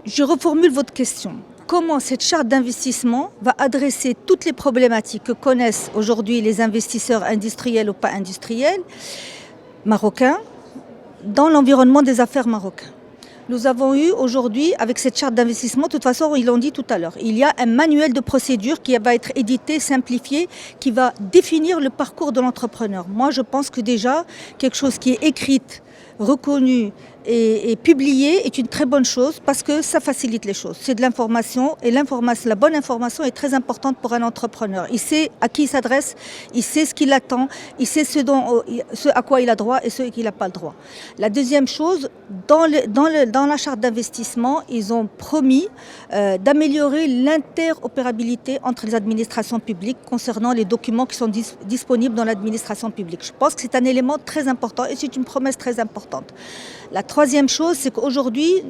Je reformule votre question. Comment cette charte d'investissement va adresser toutes les problématiques que connaissent aujourd'hui les investisseurs industriels ou pas industriels marocains dans l'environnement des affaires marocain? Nous avons eu aujourd'hui, avec cette charte d'investissement, de toute façon, ils l'ont dit tout à l'heure, il y a un manuel de procédure qui va être édité, simplifié, qui va définir le parcours de l'entrepreneur. Moi, je pense que déjà, quelque chose qui est écrit, reconnu et publié est une très bonne chose parce que ça facilite les choses. C'est de l'information et la bonne information est très importante pour un entrepreneur. Il sait à qui il s'adresse, il sait ce qu'il attend, il sait ce à quoi il a droit et ce qu'il n'a pas le droit. La deuxième chose, dans la charte d'investissement, ils ont promis d'améliorer l'interopérabilité entre les administrations publiques concernant les documents qui sont disponibles dans l'administration publique. Je pense que c'est un élément très important et c'est une promesse très importante. La troisième chose, c'est qu'aujourd'hui,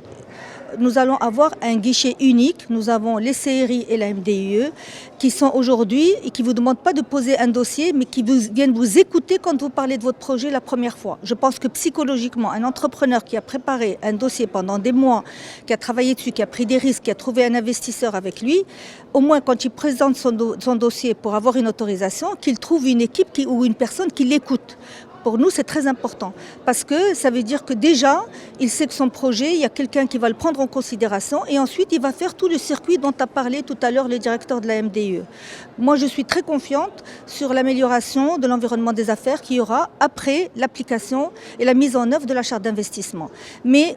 nous allons avoir un guichet unique. Nous avons les CRI et la MDIE qui sont aujourd'hui et qui ne vous demandent pas de poser un dossier, mais qui viennent vous écouter quand vous parlez de votre projet la première fois. Je pense que psychologiquement, un entrepreneur qui a préparé un dossier pendant des mois, qui a travaillé dessus, qui a pris des risques, qui a trouvé un investisseur avec lui, au moins quand il présente son dossier pour avoir une autorisation, qu'il trouve une équipe ou une personne qui l'écoute. Pour nous, c'est très important parce que ça veut dire que déjà, il sait que son projet, il y a quelqu'un qui va le prendre en considération et ensuite, il va faire tout le circuit dont a parlé tout à l'heure le directeur de la MDIE. Moi, je suis très confiante sur l'amélioration de l'environnement des affaires qu'il y aura après l'application et la mise en œuvre de la charte d'investissement. Mais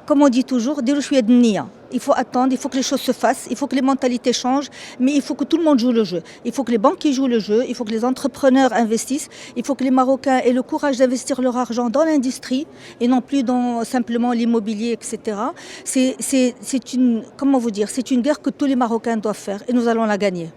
comme on dit toujours, il faut attendre, il faut que les choses se fassent, il faut que les mentalités changent, mais il faut que tout le monde joue le jeu. Il faut que les banquiers jouent le jeu, il faut que les entrepreneurs investissent, il faut que les Marocains aient le courage d'investir leur argent dans l'industrie et non plus dans simplement l'immobilier, etc. C'est une guerre que tous les Marocains doivent faire et nous allons la gagner.